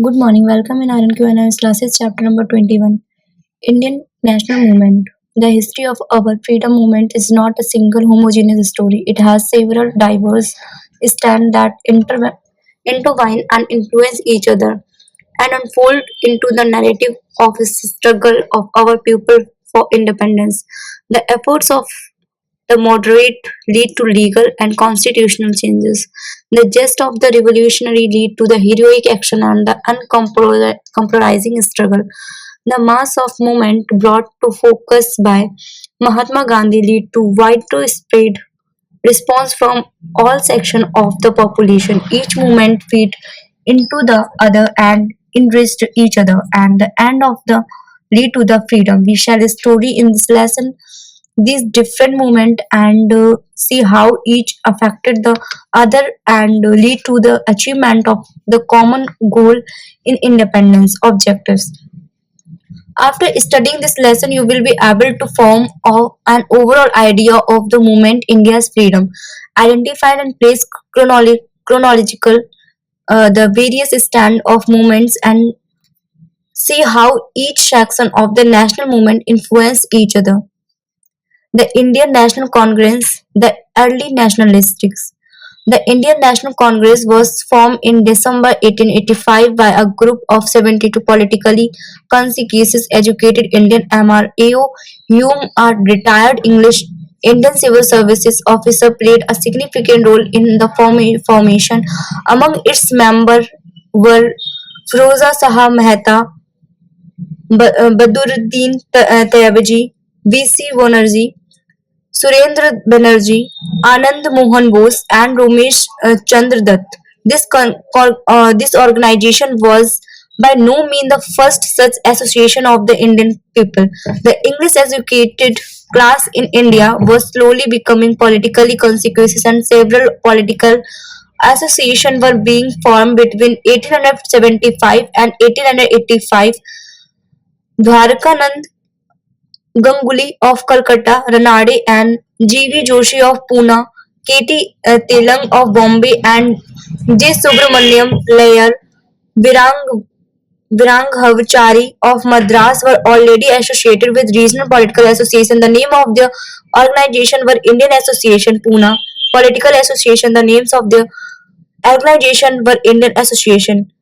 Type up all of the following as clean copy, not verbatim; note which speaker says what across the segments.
Speaker 1: Good morning. Welcome in Iron Q&A classes, chapter number 21. Indian National Movement. The history of our freedom movement is not a single homogeneous story. It has several diverse strands that intertwine and influence each other and unfold into the narrative of the struggle of our people for independence. The efforts of the moderate lead to legal and constitutional changes. The gist of the revolutionary lead to the heroic action and the uncompromising struggle. The mass of movement brought to focus by Mahatma Gandhi lead to widespread response from all sections of the population. Each movement feed into the other and enriched each other, and the end of the lead to the freedom. We shall study in this lesson these different movement and see how each affected the other and lead to the achievement of the common goal in independence objectives. After studying this lesson, you will be able to form an overall idea of the movement India's freedom, identify and place chronological the various stand of movements and see how each section of the national movement influence each other. The Indian National Congress, the early nationalists. The Indian National Congress was formed in December 1885 by a group of 72 politically conscientious educated Indian MRAO, whom a retired English Indian civil services officer played a significant role in the formation. Among its members were Firoza Shah Mehta, Badruddin Tayyabaji, V.C. Banerjee, Surendra Banerjee, Anand Mohan Bose, and Ramesh Chandra Dutt. This organization was by no means the first such association of the Indian people. The English educated class in India was slowly becoming politically conscious, and several political associations were being formed between 1875 and 1885. Dwarkanand Ganguly of Calcutta, Ranade and G.V. Joshi of Pune, K.T. Telang of Bombay and J. Subramaniam Layar, Virang Viranghavachari of Madras were already associated with regional political association. The name of the organization were Indian Association Pune, Political Association. The names of the organization were Indian Association,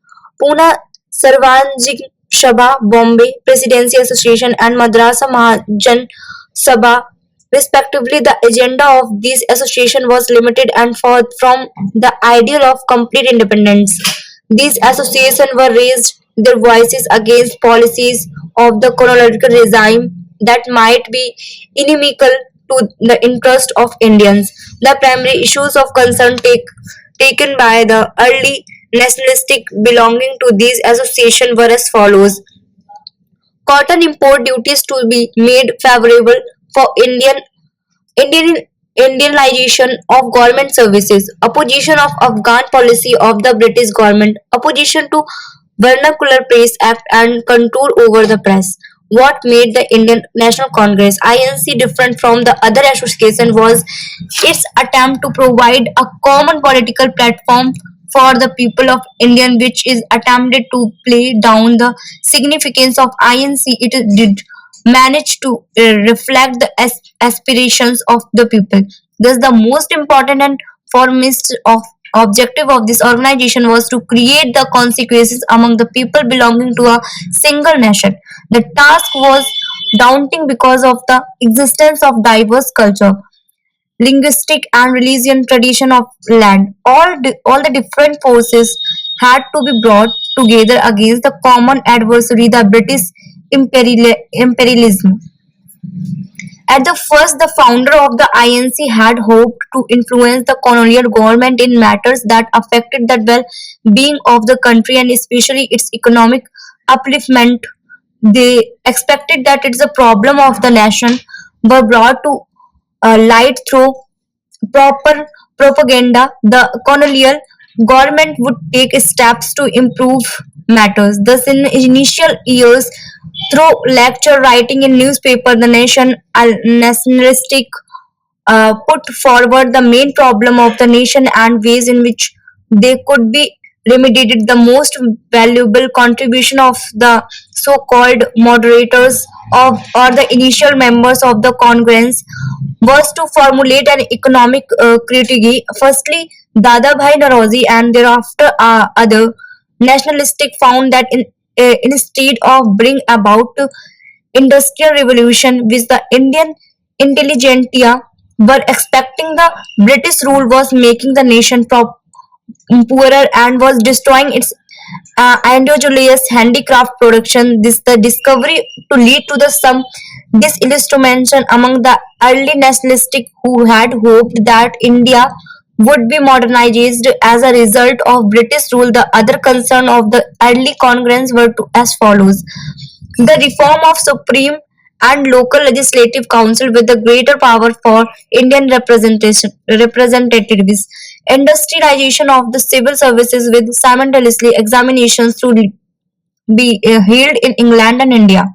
Speaker 1: Pune Sarvanjik Sabha, Bombay Presidency Association, and Madrasa Mahajan Sabha, respectively. The agenda of these associations was limited and far from the ideal of complete independence. These associations were raised their voices against policies of the colonial regime that might be inimical to the interest of Indians. The primary issues of concern taken by the early nationalistic belonging to these associations were as follows: cotton import duties to be made favorable for Indian Indianization of government services, opposition of Afghan policy of the British government, opposition to Vernacular Press Act and control over the press. What made the Indian National Congress (INC) different from the other association was its attempt to provide a common political platform for the people of India, which is attempted to play down the significance of INC. It did manage to reflect the aspirations of the people. Thus, the most important and foremost of objective of this organization was to create the consequences among the people belonging to a single nation. The task was daunting because of the existence of diverse culture, linguistic and religion tradition of land. All the different forces had to be brought together against the common adversary, the British imperialism. At the first, the founder of the INC had hoped to influence the colonial government in matters that affected the well-being of the country and especially its economic upliftment. They expected that it's a problem of the nation were brought to light through proper propaganda. The colonial government would take steps to improve matters. Thus, in initial years, through lecture writing in newspaper, the nationalistic put forward the main problem of the nation and ways in which they could be remediated the most valuable contribution of the so-called moderators of or the initial members of the Congress was to formulate an economic critique. Firstly, Dadabhai Narozi and thereafter other nationalistic found that instead of bring about industrial revolution which the Indian intelligentsia were expecting, the British rule was making the nation poorer and was destroying its indigenous handicraft production. This the discovery to lead to the some disillusionment among the early nationalists who had hoped that India would be modernized as a result of British rule. The other concern of the early Congress were as follows: the reform of Supreme and local legislative council with the greater power for Indian representation representatives, industrialization of the civil services with simultaneously examinations to be held in England and India.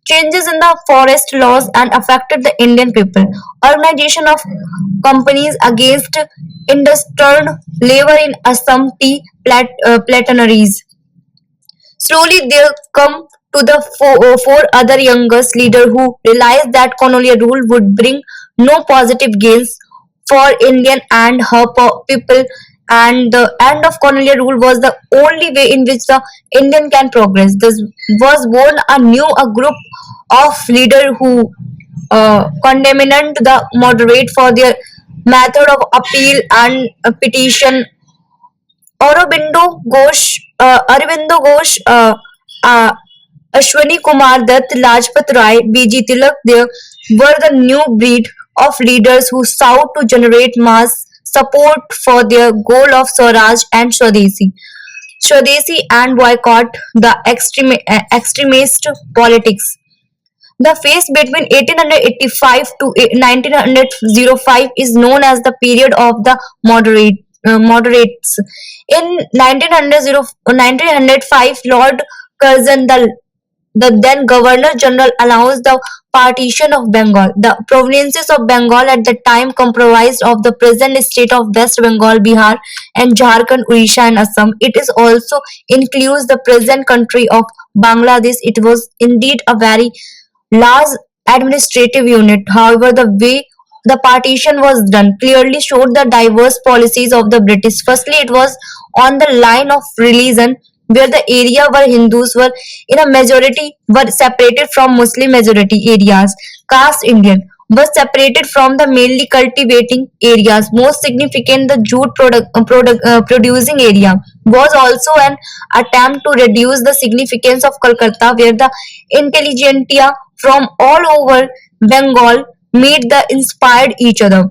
Speaker 1: Changes in the forest laws and affected the Indian people. Organization of companies against industrial labor in Assam tea plataneries. Slowly, there come to the four other youngest leaders who realized that colonial rule would bring no positive gains for Indian and her people, and the end of colonial rule was the only way in which the Indian can progress. This was born a group of leaders who condemned the moderate for their method of appeal and petition. Aurobindo Ghosh, uh, Ashwani Kumar Dutt, Lajpat Rai, B.G. Tilak, there were the new breed of leaders who sought to generate mass support for their goal of Swaraj and Swadesi and boycott the extremist politics. The phase between 1885 to 1905 is known as the period of the moderates. In 1905, Lord Curzon, the then Governor General, announced the partition of Bengal. The provinces of Bengal at the time comprised of the present state of West Bengal, Bihar, and Jharkhand, Odisha, and Assam. It is also includes the present country of Bangladesh. It was indeed a very large administrative unit. However, the way the partition was done clearly showed the diverse policies of the British. Firstly, it was on the line of religion, where the area where Hindus were in a majority were separated from Muslim majority areas. Caste Indian was separated from the mainly cultivating areas. Most significant, the jute producing area was also an attempt to reduce the significance of Calcutta, where the intelligentsia from all over Bengal made the inspired each other.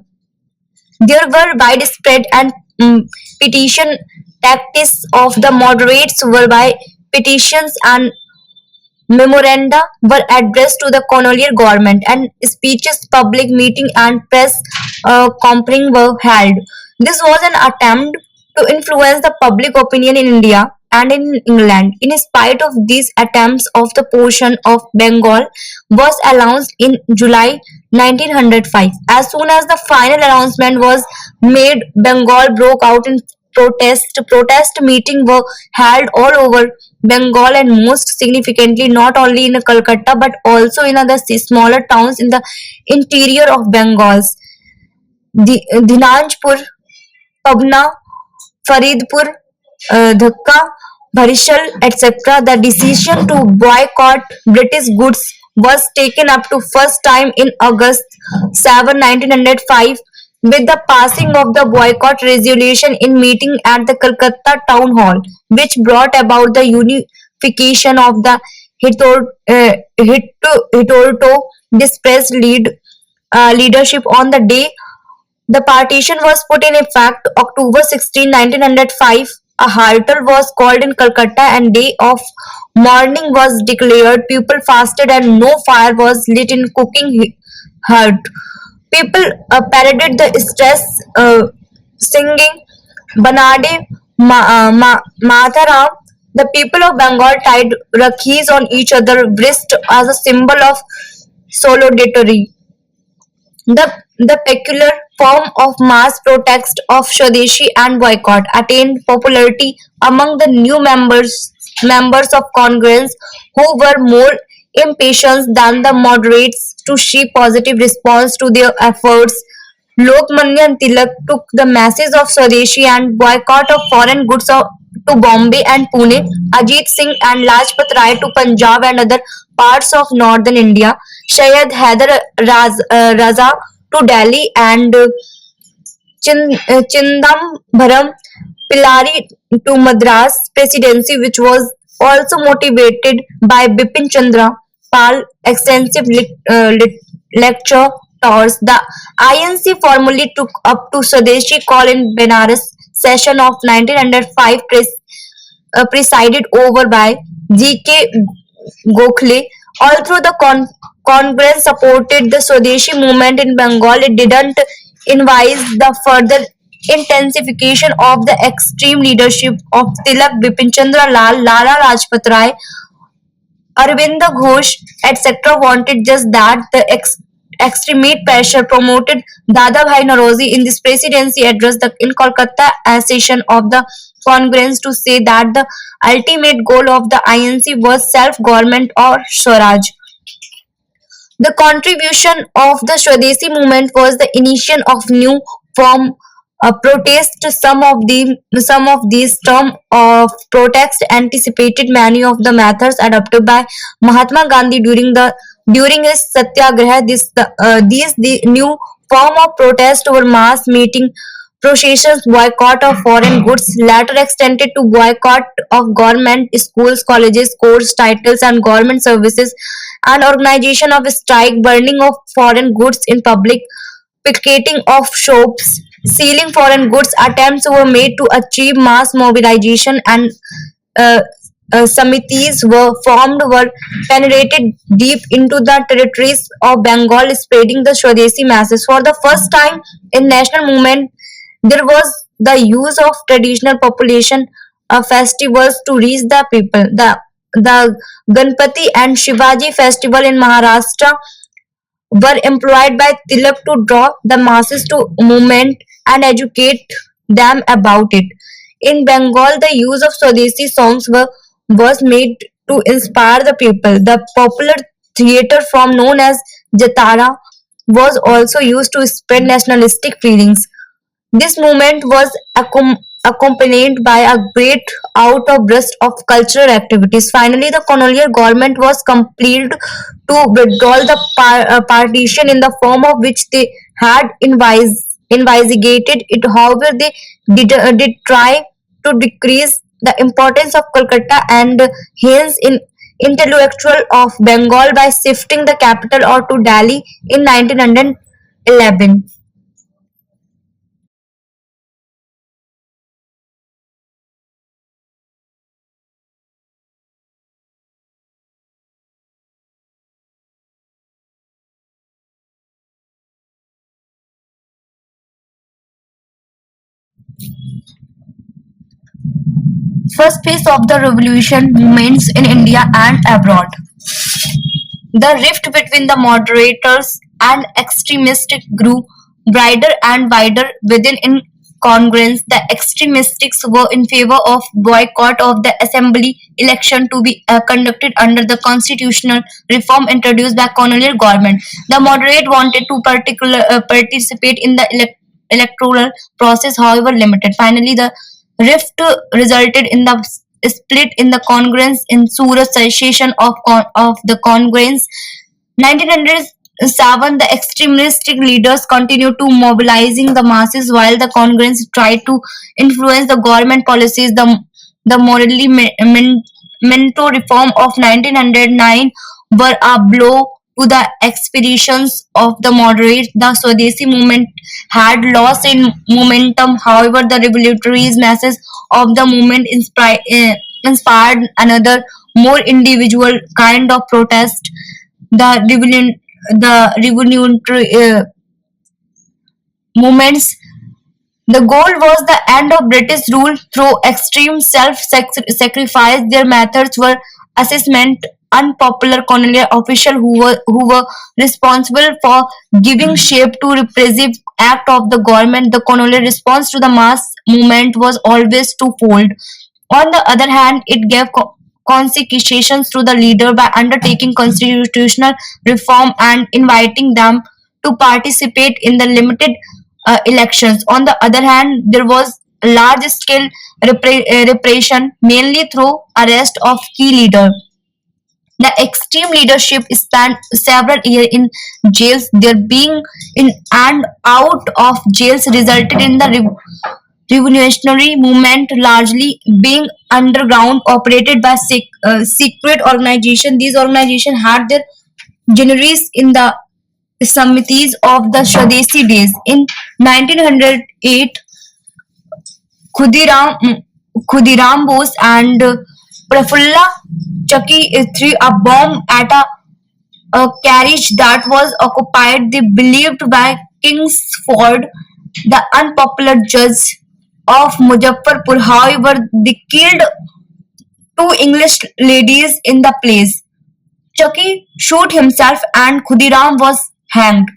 Speaker 1: There were widespread and petition tactics of the moderates, whereby petitions and memoranda were addressed to the colonial government, and speeches, public meeting, and press conference were held. This was an attempt to influence the public opinion in India and in England. In spite of these attempts, of the portion of Bengal was announced in July 1905. As soon as the final announcement was made, Bengal broke out in protest. Protest meetings were held all over Bengal, and most significantly not only in Calcutta but also in other smaller towns in the interior of Bengals. Dinajpur, Pabna, Faridpur, Dhaka, Barishal, etc. The decision to boycott British goods was taken up to first time in August 7, 1905, with the passing of the boycott resolution in meeting at the Calcutta Town Hall, which brought about the unification of the Hittorto dispersed leadership. On the day the partition was put in effect, October 16, 1905, a hartal was called in Calcutta and day of mourning was declared. People fasted and no fire was lit in cooking hut. People paraded the stress, singing Banade Mataram. The people of Bengal tied rakhis on each other's wrist as a symbol of solidarity. The peculiar form of mass protest of Swadeshi and boycott attained popularity among the new members of Congress who were more impatient than the moderates to see positive response to their efforts. Lokmanya Tilak took the message of Swadeshi and boycott of foreign goods to Bombay and Pune, Ajit Singh and Lajpat Rai to Punjab and other parts of northern India, Syed Haider Raza to Delhi and Chindambaram Pillari to Madras presidency, which was also motivated by Bipin Chandra Pal extensive lecture tours. The INC formally took up to Swadeshi call in Benares session of 1905 presided over by G.K. Gokhale. Although the Congress supported the Swadeshi movement in Bengal, it didn't advise the further intensification of the extreme leadership of Tilak, Bipin Chandra Lal, Lala Rajpat Rai, Arvind Ghosh, etc. wanted just that. The extremate pressure promoted Dadabhai Naroji in this presidency address in Kolkata session of the Congress to say that the ultimate goal of the INC was self-government or Swaraj. The contribution of the Swadeshi movement was the initiation of new form protest. Some of these term of protest anticipated many of the methods adopted by Mahatma Gandhi during his satyagraha. These the new form of protest were mass meeting, processions, boycott of foreign goods, later extended to boycott of government schools, colleges, course titles, and government services, and organization of strike, burning of foreign goods in public, picketing of shops, sealing foreign goods. Attempts were made to achieve mass mobilization, and uh, samitis were formed, were penetrated deep into the territories of Bengal, spreading the Swadeshi masses. For the first time in national movement, there was the use of traditional population festivals to reach the people. The Ganpati and Shivaji festival in Maharashtra were employed by Tilak to draw the masses to movement and educate them about it. In Bengal, the use of Swadeshi songs was made to inspire the people. The popular theatre form known as Jatara was also used to spread nationalistic feelings. This movement was accompanied by a great outburst of cultural activities. Finally, the colonial government was compelled to withdraw the partition in the form of which they had investigated it. However, they did try to decrease the importance of Calcutta and hence in intellectual of Bengal by shifting the capital or to Delhi in 1911. First phase of the revolution movements in India and abroad. The rift between the moderators and extremists grew wider and wider within in Congress. The extremists were in favor of boycott of the assembly election to be conducted under the constitutional reform introduced by colonial government. The moderate wanted to participate in the electoral process, however limited. Finally, the rift resulted in the split in the Congress in Surat session of the Congress. 1907, the extremistic leaders continued to mobilizing the masses while the Congress tried to influence the government policies. The morally Minto reform of 1909 were a blow to the expeditions of the moderate. The Swadeshi movement had lost in momentum. However, the revolutionary masses of the movement inspired another more individual kind of protest. The revolutionary movements. The goal was the end of British rule through extreme self-sacrifice. Their methods were assessment unpopular colonial officials who were responsible for giving shape to repressive act of the government, the colonial response to the mass movement was always twofold. On the other hand, it gave consequences to the leader by undertaking constitutional reform and inviting them to participate in the limited elections. On the other hand, there was large scale repression, mainly through arrest of key leaders. The extreme leadership spent several years in jails. Their being in and out of jails resulted in the revolutionary movement largely being underground, operated by secret organizations. These organizations had their generaries in the Samitis of the Swadeshi days. In 1908, Khudiram, Khudiram Bose and Prafulla Chaki threw a bomb at a carriage that was occupied. They believed by Kingsford, the unpopular judge of Muzaffarpur. However, they killed two English ladies in the place. Chucky shot himself and Khudiram was hanged.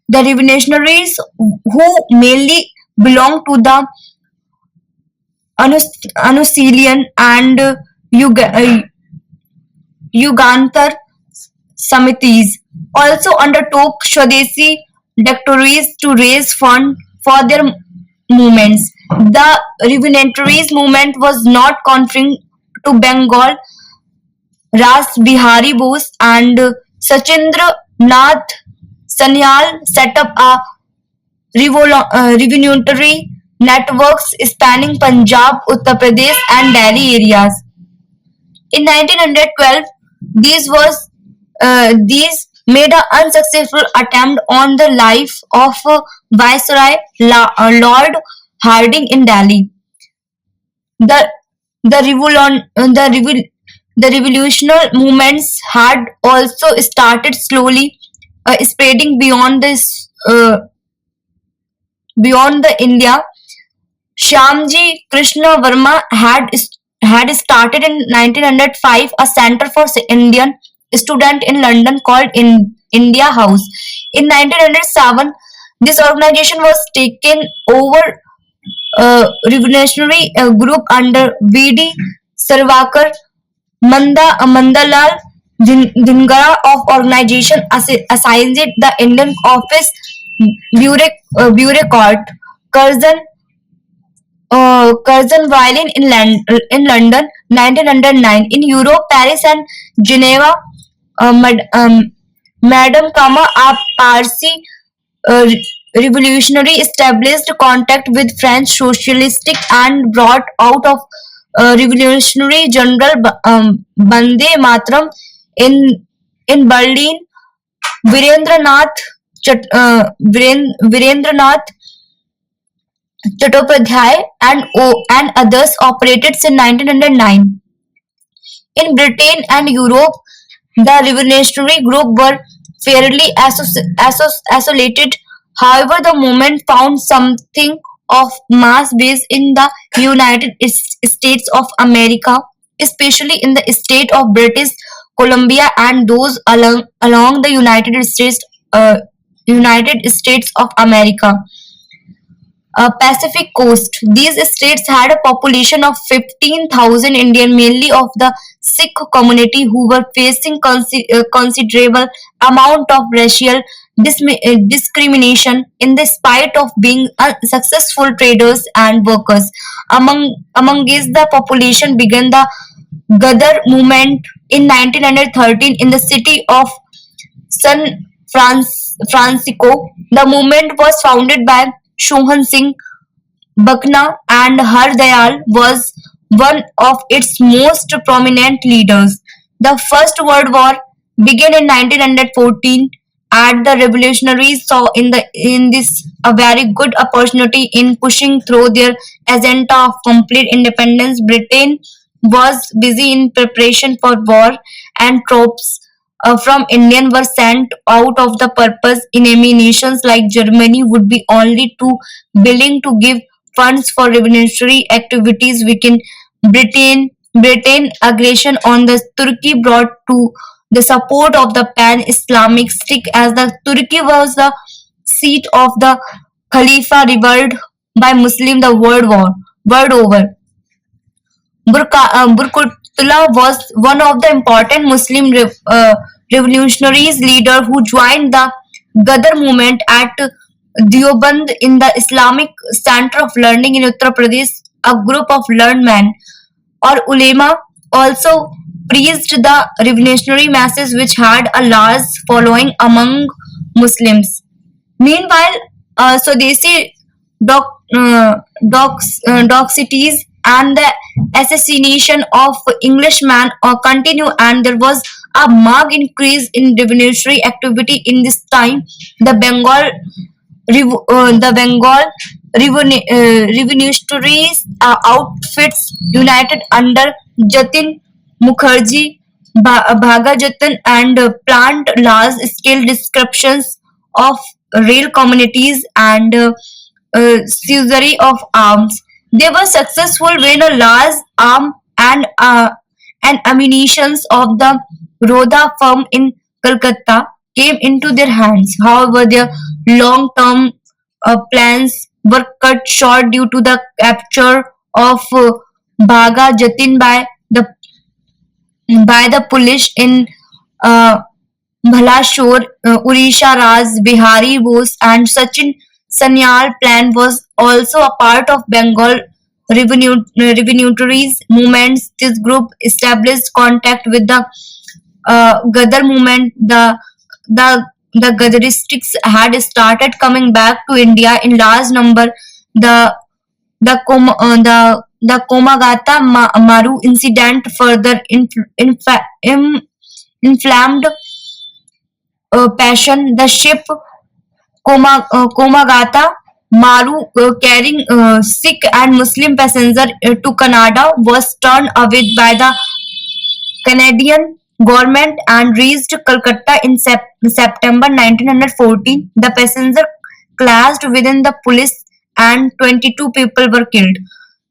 Speaker 1: The revolutionaries, who mainly belonged to the Anusilian and Yugantar Samitis, also undertook Swadeshi decretaries to raise funds for their movements. The revolutionaries movement was not confined to Bengal. Ras Bihari Bose and Sachendra Nath Sanyal set up a revolutionary networks spanning Punjab, Uttar Pradesh, and Delhi areas. In 1912, these made an unsuccessful attempt on the life of Viceroy Lord Harding in Delhi. The the the revolutionary movements had also started slowly spreading beyond the India. Shyamji Krishna Verma had started in 1905 a center for Indian students in London called India House. In 1907, this organization was taken over revolutionary group under V.D. Sarvakar. Mandalal Dhingara of organization assigned the Indian office bureaucrat Curzon Curzon Violin in London 1909. In Europe, Paris and Geneva, Madame Kama, a Parsi uh, revolutionary, established contact with French socialistic and brought out of Revolutionary General Bande Matram in Berlin. Virendranath Virendranath Chattopadhyay and others operated since 1909. In Britain and Europe, the revolutionary group were fairly isolated. However, the movement found something of mass base in the United States of America, especially in the state of British Columbia and those along the United States of America. Pacific coast. These states had a population of 15,000 Indian, mainly of the Sikh community, who were facing considerable amount of racial discrimination in the spite of being successful traders and workers. Among these, the population began the Gadar movement in 1913 in the city of San Francisco. The movement was founded by Shohan Singh Bakna, and Har Dayal was one of its most prominent leaders. The First World War began in 1914, and the revolutionaries saw in this a very good opportunity in pushing through their agenda of complete independence. Britain was busy in preparation for war, and troops from India were sent out of the purpose. Enemy nations like Germany would be only too willing to give funds for revolutionary activities. Weaken Britain aggression on the Turkey brought to the support of the pan-Islamic stick, as the Turkey was the seat of the Khalifa revered by Muslim world over. Burkutullah was one of the important Muslim revolutionaries leader who joined the Ghadar movement at Deoband in the Islamic Center of Learning in Uttar Pradesh. A group of learned men or ulema also preached the revolutionary message which had a large following among Muslims. Meanwhile, Swadesi doxities and the assassination of Englishmen continue, and there was a marked increase in revolutionary activity in this time. The revolutionaries outfits united under Jatin Mukherjee, Bhaga Jatin, and planned large-scale disruptions of rail communities and seizure of arms. They were successful when a large arm and ammunitions of the Rodha firm in Calcutta came into their hands. However, their long-term plans were cut short due to the capture of Bhaga Jatin by the police in uh, Bhalashore, Odisha. Raj Bihari Bose and Sachin Sanyal plan was also a part of Bengal revolutionaries movements. This group established contact with the Ghadar movement. The Ghadaristics had started coming back to India in large number. The the Komagata Maru incident further inflamed passion. The ship Komagata Maru carrying Sikh and Muslim passenger to Canada was turned away by the Canadian government and reached Calcutta in September 1914. The passenger clashed within the police and 22 people were killed.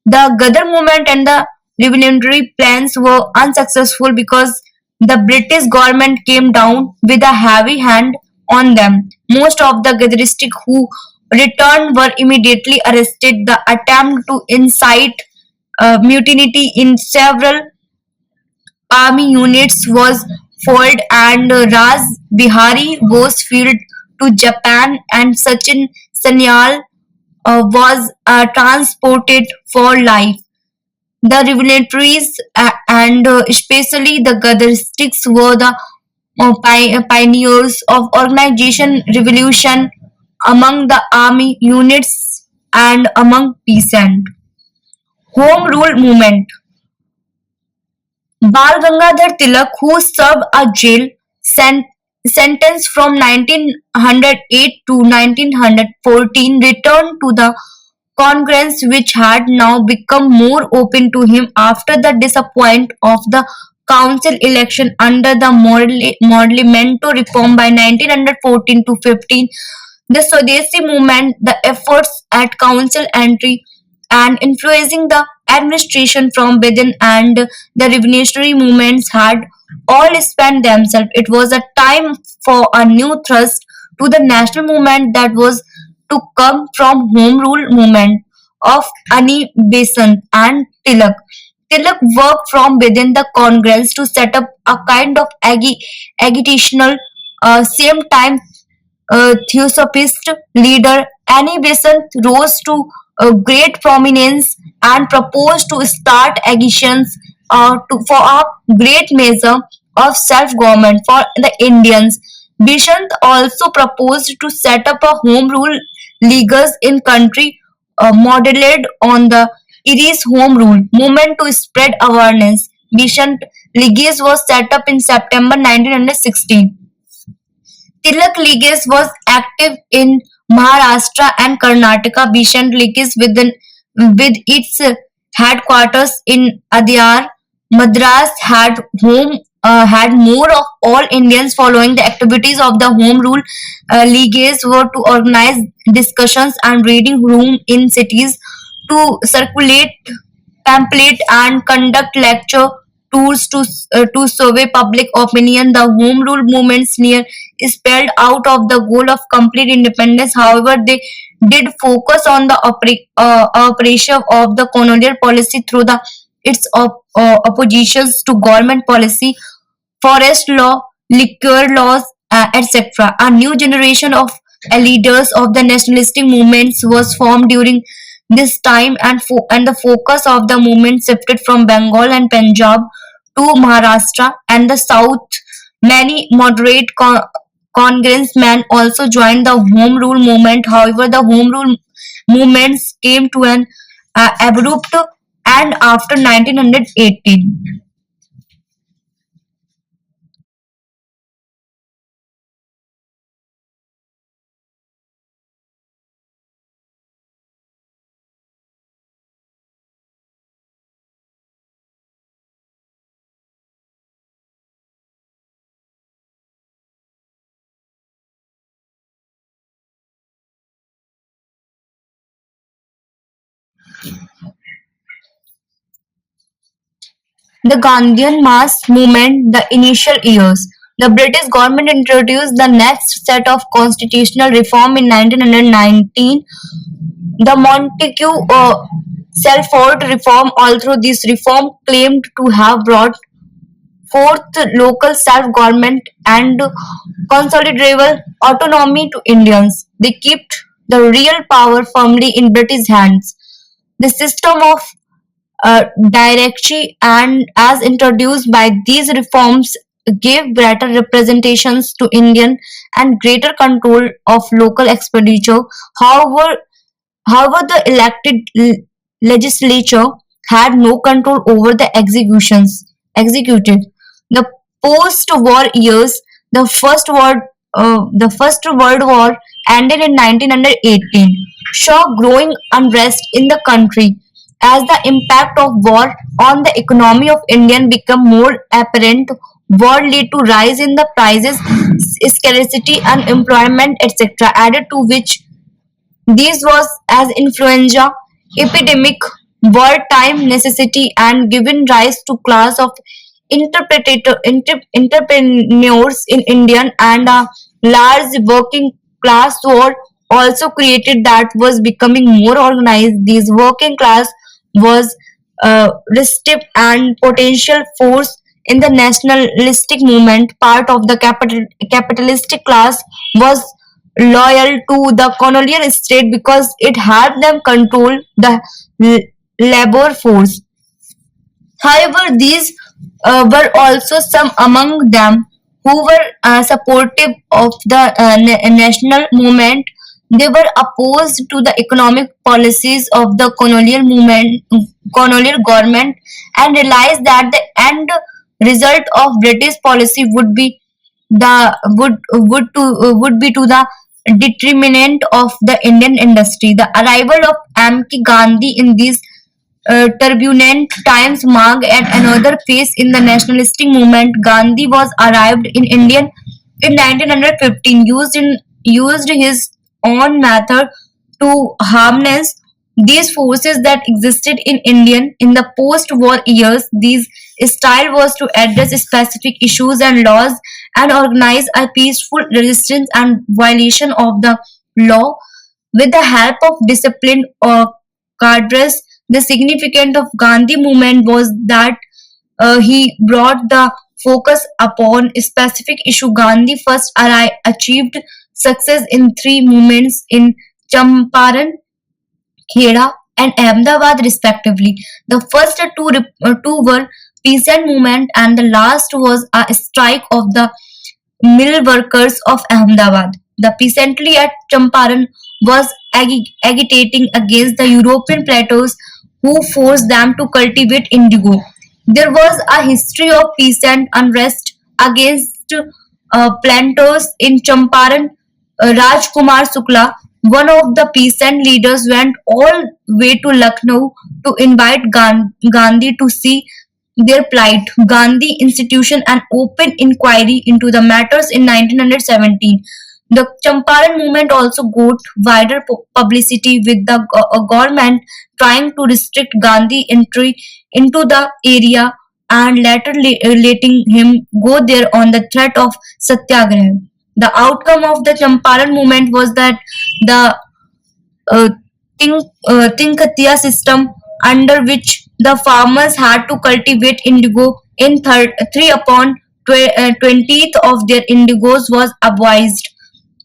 Speaker 1: The Ghadar movement and the revolutionary plans were unsuccessful because the British government came down with a heavy hand on them. Most of the Ghadarists who returned were immediately arrested. The attempt to incite mutiny in several army units was foiled, and Raj Bihari was fled to Japan, and Sachin Sanyal was transported for life. The revolutionaries and especially the Gadaristics were the pioneers of organization revolution among the army units and among peasant. Home rule movement. Bal Gangadhar Tilak, who served a jail sentence from 1908 to 1914, returned to the Congress, which had now become more open to him after the disappointment of the council election under the Modelimento reform by 1914 to 15. The Swadesi movement, the efforts at council entry and influencing the administration from within, and the revolutionary movements had all spent themselves. It was a time for a new thrust to the national movement that was to come from home rule movement of Ani Besant and Tilak. Tilak worked from within the Congress to set up a kind of agitational, same time Theosophist leader Annie Besant rose to great prominence and proposed to start actions for a great measure of self-government for the Indians. Besant also proposed to set up a home rule leagues in country modeled on the Irish home rule movement to spread awareness. Besant Leagues was set up in September 1916. Tilak Leagues was active in Maharashtra and Karnataka. Bishant Leagues with its headquarters in Adyar, Madras had more of all Indians following the activities of the Home Rule Leagues were to organize discussions and reading room in cities, to circulate pamphlet and conduct lecture tours to survey public opinion. The home rule movements near spelled out of the goal of complete independence. However, they did focus on the operation of the colonial policy through the its oppositions to government policy, forest law, liquor laws, etc. A new generation of leaders of the nationalistic movements was formed during this time, and the focus of the movement shifted from Bengal and Punjab to Maharashtra and the south. Many moderate congressmen also joined the Home Rule movement. However, the Home Rule movements came to an abrupt end after 1918. The Gandhian mass movement, the initial years. The British government introduced the next set of constitutional reform in 1919. The Montagu Selford reform, although this reform claimed to have brought forth local self-government and considerable autonomy to Indians, they kept the real power firmly in British hands. The system of directory and as introduced by these reforms gave greater representations to Indian and greater control of local expenditure. However, However, the elected legislature had no control over the executions executed. The post-war years, the First World War ended in 1918, saw growing unrest in the country as the impact of war on the economy of India became more apparent. War led to rise in the prices, scarcity, unemployment, etc. Added to which this was as influenza epidemic, wartime necessity, and given rise to class of entrepreneurs in Indian and a large working class war also created that was becoming more organized. This working class was restive and potential force in the nationalistic movement. Part of the capitalistic class was loyal to the colonial state because it helped them control the labor force. However, these were also some among them who were supportive of the national movement. They were opposed to the economic policies of the colonial government, and realized that the end result of British policy would be to the detriment of the Indian industry. The arrival of M.K. Gandhi in these turbulent times marked at another phase in the nationalistic movement. Gandhi was arrived in India in 1915, used his own method to harness these forces that existed in Indian in the post-war years. This style was to address specific issues and laws and organize a peaceful resistance and violation of the law with the help of disciplined cadres. The significance of Gandhi movement was that he brought the focus upon a specific issue. Gandhi first achieved success in three movements in Champaran, Kheda, and Ahmedabad respectively. The first two were peasant movement, and the last was a strike of the mill workers of Ahmedabad. The peasantry at Champaran was agitating against the European planters who forced them to cultivate indigo. There was a history of peasant unrest against planters in Champaran. Rajkumar Sukla, one of the peasant leaders, went all way to Lucknow to invite Gandhi to see their plight. Gandhi institution an open inquiry into the matters in 1917. The Champaran movement also got wider publicity with the government trying to restrict Gandhi entry into the area and later letting him go there on the threat of satyagraha. The outcome of the Champaran movement was that the uh, Tinkatiya system, under which the farmers had to cultivate indigo in 3 upon 20th of their indigos was advised.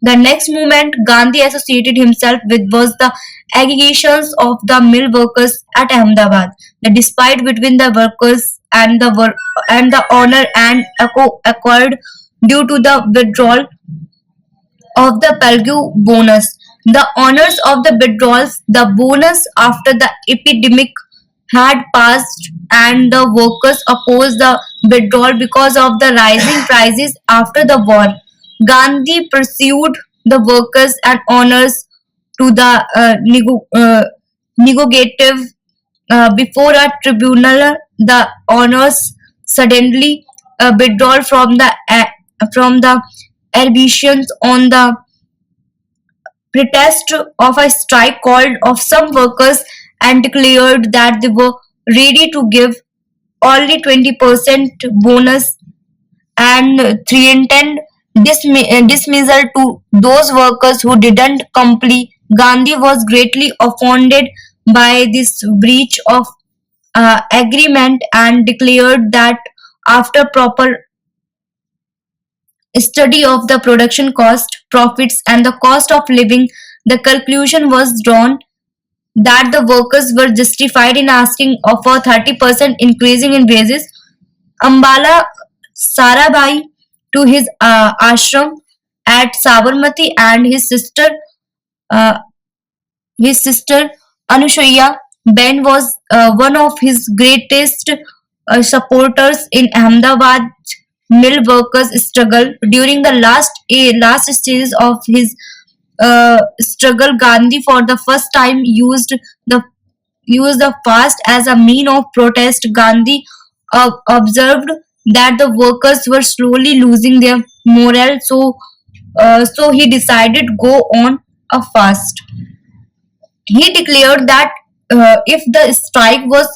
Speaker 1: The next movement Gandhi associated himself with was the aggregations of the mill workers at Ahmedabad. The dispute between the workers and the owner and acquired due to the withdrawal of the Pelgu bonus. The owners of the withdrawals, the bonus after the epidemic had passed, and the workers opposed the withdrawal because of the rising prices after the war. Gandhi pursued the workers and owners to the negotiative before a tribunal. The owners suddenly withdrawal from the ambitions on the pretext of a strike called of some workers and declared that they were ready to give only 20% bonus and threatened dismissal to those workers who didn't complete. Gandhi was greatly offended by this breach of agreement and declared that after proper study of the production cost, profits, and the cost of living, the conclusion was drawn that the workers were justified in asking of a 30% increasing in wages. Ambala Sarabhai to his ashram at Sabarmati, and uh, his sister Anushaya Ben was one of his greatest supporters in Ahmedabad mill workers' struggle. During the last stages of his struggle, Gandhi for the first time the the fast as a mean of protest. Gandhi observed that the workers were slowly losing their morale, so he decided go on a fast. He declared that if the strike was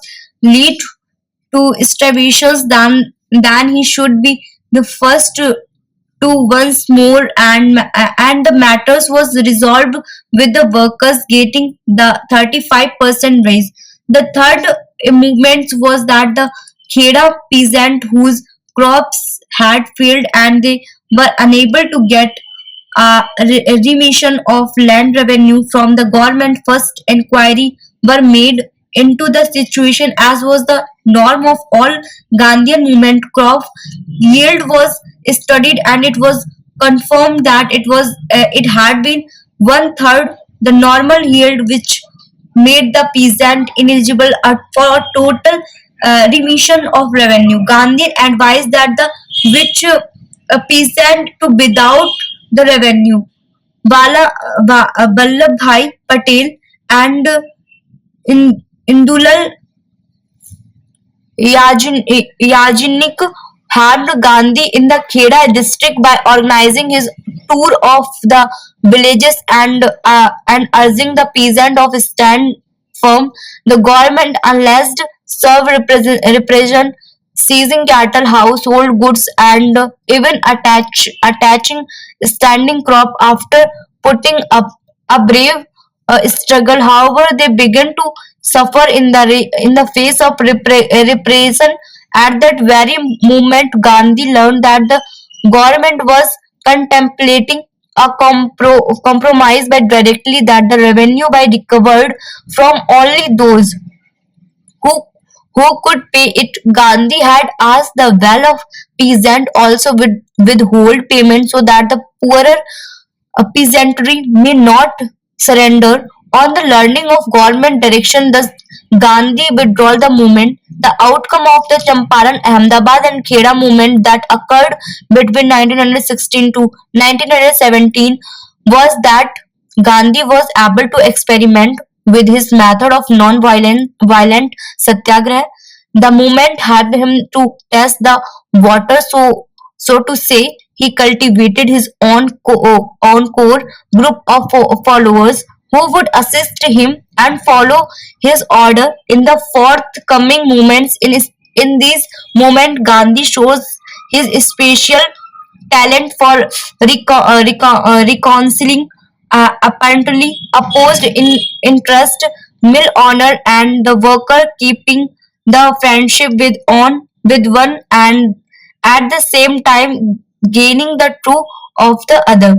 Speaker 1: lead to starvations, then he should be the first to once more, and the matters was resolved with the workers getting the 35% raise. The third movement was that the Kheda peasant whose crops had failed and they were unable to get remission of land revenue from the government. First inquiry were made into the situation, as was the norm of all Gandhian movement. Crop yield was studied, and it was confirmed that it had been one third the normal yield, which made the peasant ineligible for total remission of revenue. Gandhi advised that the which peasant to without the revenue. Vallabhbhai Patel and Indulal Yajinik harmed Gandhi in the Kheda district by organizing his tour of the villages and urging the peasant of stand firm. The government unless serve repression, seizing cattle, household goods, and even attaching standing crop after putting up a brave struggle. However, they began to suffer in the face of repression. At that very moment, Gandhi learned that the government was contemplating a compromise by directly that the revenue by recovered from only those who who could pay it. Gandhi had asked the well-off peasant also withhold payment so that the poorer peasantry may not surrender. On the learning of government direction, thus Gandhi withdrew the movement. The outcome of the Champaran, Ahmedabad, and Kheda movement that occurred between 1916 to 1917 was that Gandhi was able to experiment with his method of non-violent violent satyagraha. The movement had him to test the water, so to say. He cultivated his own core group of followers who would assist him and follow his order in the forthcoming movements. In this moment, Gandhi shows his special talent for reconciling apparently opposed in interest, mill honor, and the worker keeping the friendship with one and at the same time gaining the true of the other.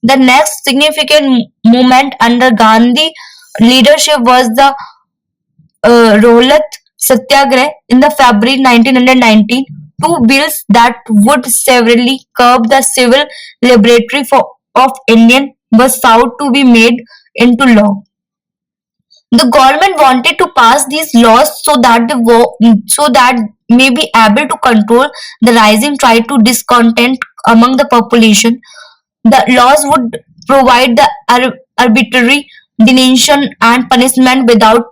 Speaker 1: The next significant moment under Gandhi leadership was the Rohlat Satyagrah in the February 1919, two bills that would severely curb the civil liberty of Indian was sought to be made into law. The government wanted to pass these laws so that may be able to control the rising try to discontent among the population. The laws would provide the arbitrary detention and punishment without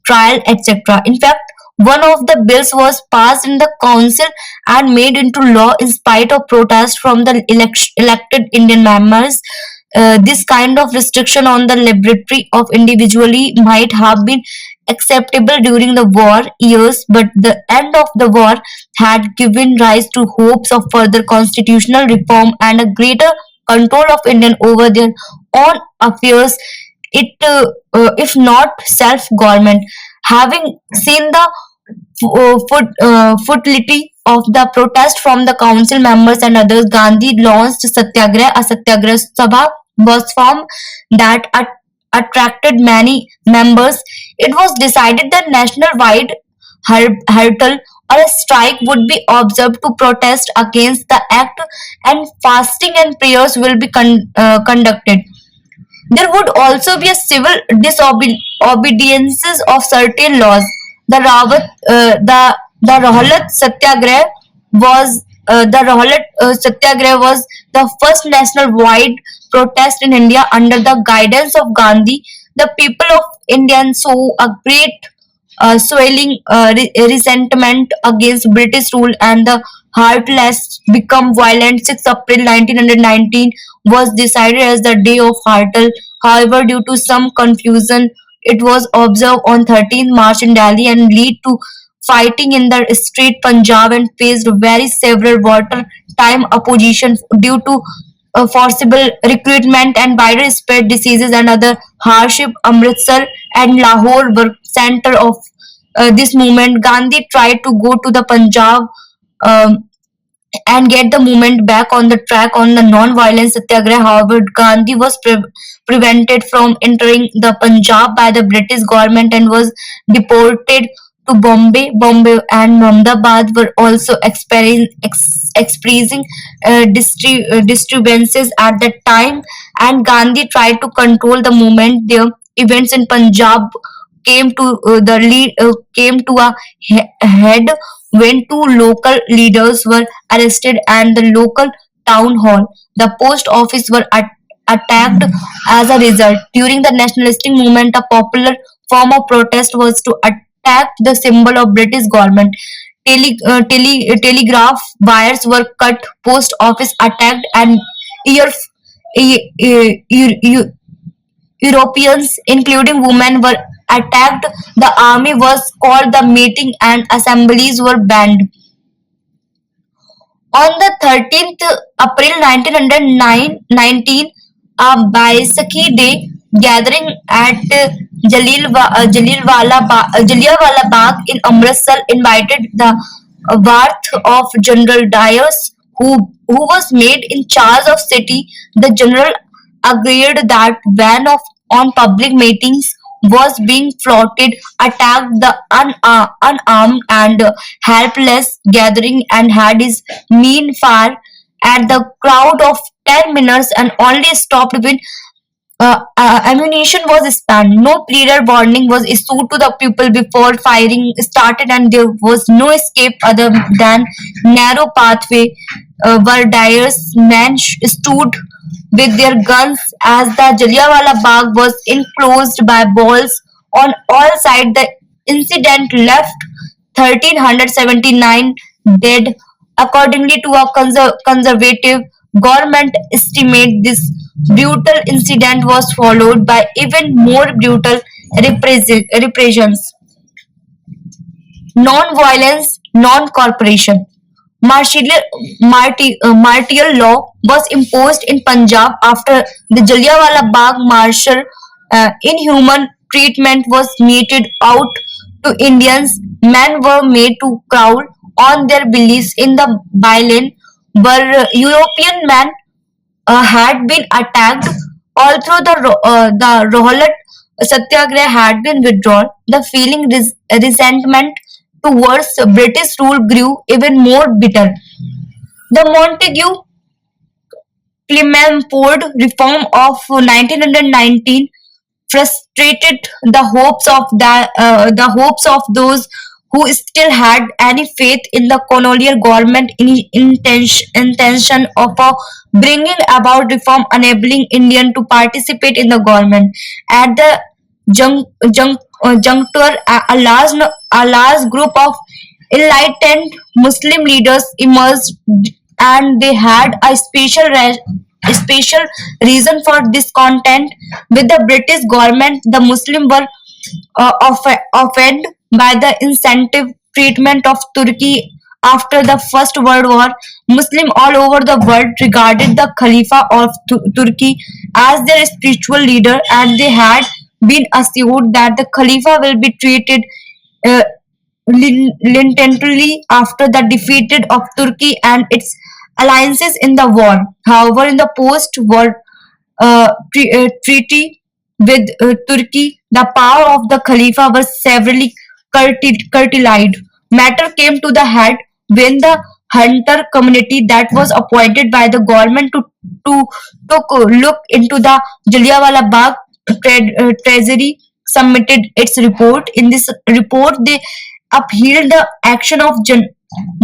Speaker 1: trial, etc. In fact, one of the bills was passed in the council and made into law in spite of protest from the elected Indian members. This kind of restriction on the liberty of individually might have been acceptable during the war years, but the end of the war had given rise to hopes of further constitutional reform and a greater control of Indian over their own affairs. If not self-government, having seen the futility of the protest from the council members and others, Gandhi launched Satyagraha. A Satyagraha Sabha was formed that attracted many members. It was decided that national-wide hurtle or a strike would be observed to protest against the act, and fasting and prayers will be conducted. There would also be a civil disobediences of certain laws. The Rohlat Satyagraha was the first national-wide protest in India under the guidance of Gandhi. The people of India saw a great swelling resentment against British rule, and the heartless become violent. 6 April 1919 was decided as the day of Hartal. However, due to some confusion, it was observed on 13th March in Delhi and lead to fighting in the street Punjab and faced very several water time opposition due to forcible recruitment and widespread diseases and other hardship. Amritsar and Lahore were center of this movement. Gandhi tried to go to the Punjab um, and get the movement back on the track on the non-violent satyagraha. However, Gandhi was prevented from entering the Punjab by the British government and was deported to Bombay. Bombay and Ahmedabad were also experiencing disturbances at that time, and Gandhi tried to control the movement there. Events in Punjab came to a head when two local leaders were arrested and the local town hall, the post office were attacked as a result. During the nationalistic movement, a popular form of protest was to attack the symbol of British government. Telegraph wires were cut, post office attacked, and ear, e- e- e- Europeans, including women, were attacked. The army was called the meeting and assemblies were banned. On the 13th April 1919, a Baisakhi Day gathering at Jallianwala Bagh in Amritsar invited the Warth of General Dyers, who was made in charge of city. The general agreed that ban of on public meetings was being floated, attacked the unarmed and helpless gathering, and had his mean fire at the crowd of 10 minutes and only stopped when ammunition was spent. No prior warning was issued to the people before firing started, and there was no escape other than narrow pathway where Dyer's men stood with their guns as the Jallianwala Bagh was enclosed by walls on all sides. The incident left 1,379 dead. Accordingly to a conservative government estimate, this brutal incident was followed by even more brutal repressions. Non-violence, non-cooperation. martial, martial law was imposed in Punjab after the Jallianwala Bagh martial inhuman treatment was meted out to Indians. Men were made to crawl on their bellies in the byline where European men had been attacked. Although the Rohillat Satyagraha had been withdrawn, the feeling resentment towards British rule grew even more bitter. The Montague Clement-Ford reform of 1919 frustrated the hopes of those who still had any faith in the colonial government intention of bringing about reform enabling Indian to participate in the government. At the juncture, a large group of enlightened Muslim leaders emerged, and they had a special reason for discontent with the British government. The Muslims were offended by the incentive treatment of Turkey after the First World War. Muslims all over the world regarded the Khalifa of Turkey as their spiritual leader, and they had been assured that the Khalifa will be treated uh, leniently after the defeat of Turkey and its alliances in the war. However, in the post-war treaty with Turkey, the power of the Khalifa was severely curtailed. Matter came to the head when the hunter community that was appointed by the government to took a look into the Jallianwala Bagh treasury submitted its report. In this report, they upheld the action of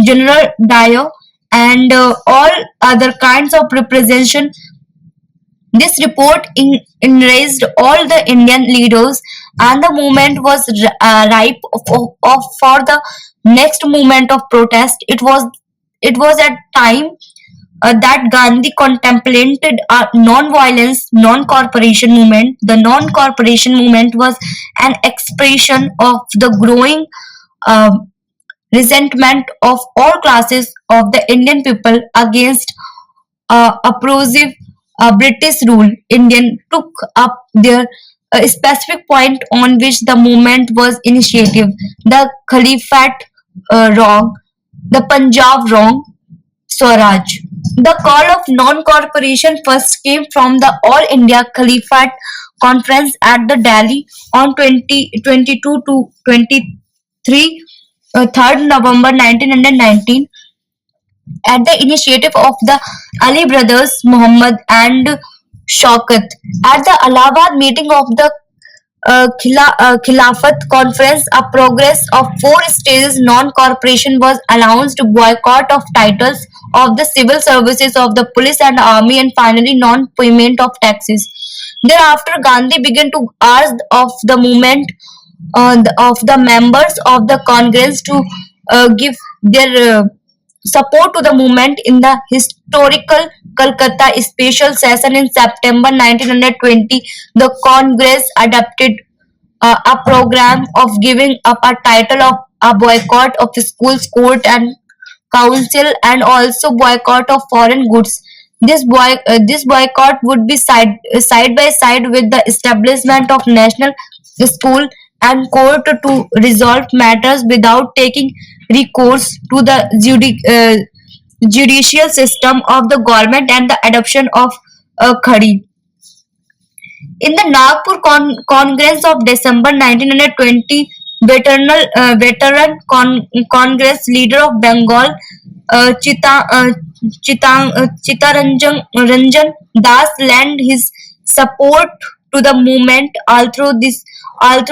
Speaker 1: General Dyer and all other kinds of representation. This report enraged all the Indian leaders, and the movement was ripe for the next movement of protest. It was at time that Gandhi contemplated a non-violence, non-corporation movement. The non-corporation movement was an expression of the growing uh, resentment of all classes of the Indian people against oppressive British rule. Indian took up their specific point on which the movement was initiative. The Caliphate wrong, the Punjab wrong, Swaraj. The call of non-corporation first came from the All India Caliphate Conference at the Delhi on 2022 to 23 3rd November 1919 at the initiative of the Ali brothers Muhammad and Shaukat. At the Allahabad meeting of the Khilafat Conference, a progress of four stages non-corporation was announced, boycott of titles of the civil services of the police and army, and finally non-payment of taxes. Thereafter, Gandhi began to ask of the movement of the members of the Congress to give their support to the movement in the historical Calcutta special session in September 1920. The Congress adopted a program of giving up a title of a boycott of schools, court, and council, and also boycott of foreign goods. This boycott would be side by side with the establishment of national school and court to resolve matters without taking recourse to the judicial system of the government and the adoption of Khadi. In the Nagpur Congress of December 1920, veteran Congress leader of Bengal, Chittaranjan Das, lent his support to the movement. Although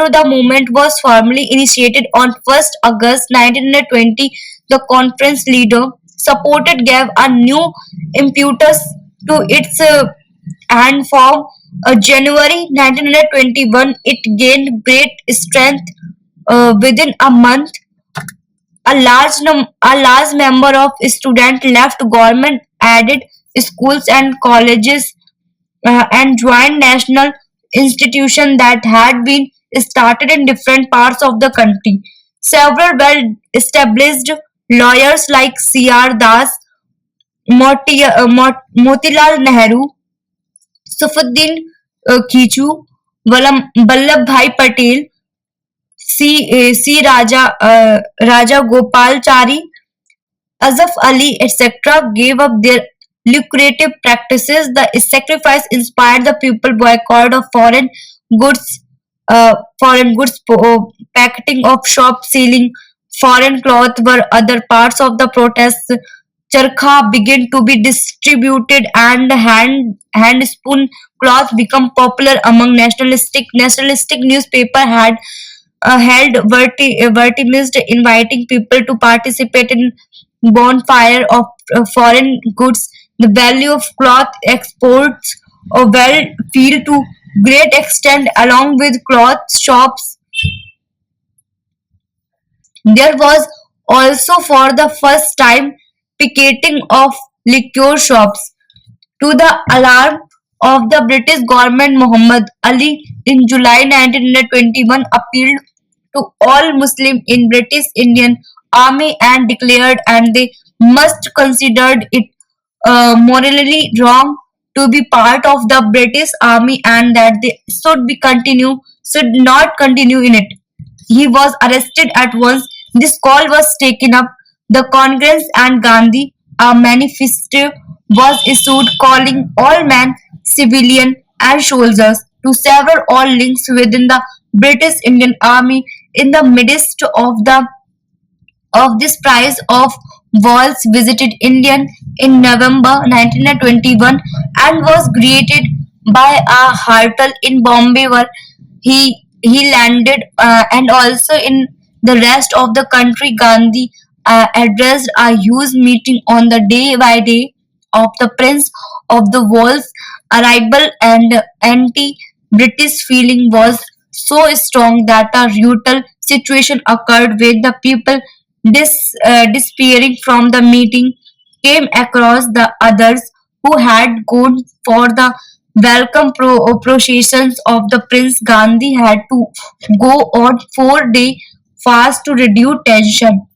Speaker 1: the movement was formally initiated on 1st August 1920, the conference leader supported gave a new impetus to its and from January 1921, it gained great strength. Within a month, a large number of students left government, added schools and colleges, and joined national institutions that had been started in different parts of the country. Several well-established Lawyers like C.R. Das, Motilal Nehru, Saifuddin Khichu, Vallabhbhai Patel, C. Raja Gopalachari, Asaf Ali, etc., gave up their lucrative practices. The sacrifice inspired the people boycott of goods, packeting of shop selling foreign cloth were other parts of the protests. Charkha began to be distributed and hand spoon cloth become popular among nationalistic newspaper had held vertimist inviting people to participate in bonfire of foreign goods. The value of cloth exports well fell to great extent along with cloth shops. There was also for the first time picketing of liquor shops. To the alarm of the British government, Muhammad Ali in July 1921 appealed to all Muslims in British Indian Army and declared and they must considered it morally wrong to be part of the British Army and that they should not continue in it. He was arrested at once. This call was taken up. The Congress and Gandhi, a manifesto was issued calling all men, civilian and soldiers to sever all links within the British Indian Army in the midst of this prize of Walls visited Indian in November 1921 and was greeted by a hotel in Bombay where he landed and also in the rest of the country. Gandhi addressed a huge meeting on the day by day of the Prince of the Wales arrival and anti-British feeling was so strong that a brutal situation occurred with the people disappearing from the meeting came across the others who had gone for the welcome processions of the Prince. Gandhi had to go on 4 day fast to reduce tension.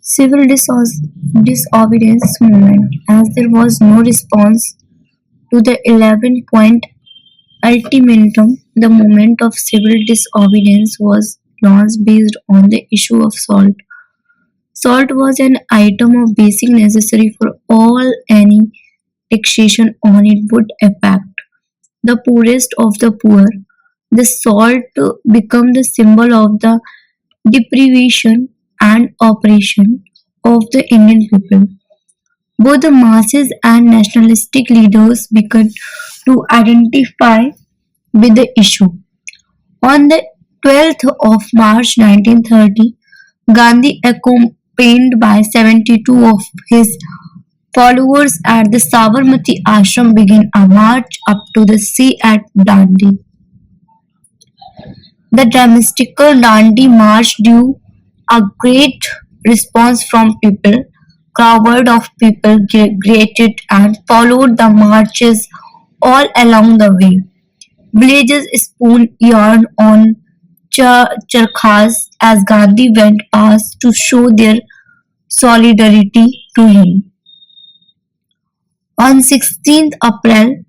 Speaker 1: Civil disobedience movement, as there was no response to the 11-point ultimatum. The movement of civil disobedience was launched based on the issue of salt. Salt was an item of basic necessary for all. Any taxation on it would affect the poorest of the poor. The salt became the symbol of the deprivation and oppression of the Indian people. Both the masses and nationalistic leaders began to identify with the issue. On the 12th of March 1930, Gandhi, accompanied by 72 of his followers at the Sabarmati ashram, began a march up to the sea at Dandi. The dramatical Dandi march drew a great response from people. Crowd of people greeted and followed the marches all along the way. Villagers spun yarn on charkhas as Gandhi went past to show their solidarity to him. On 16th April,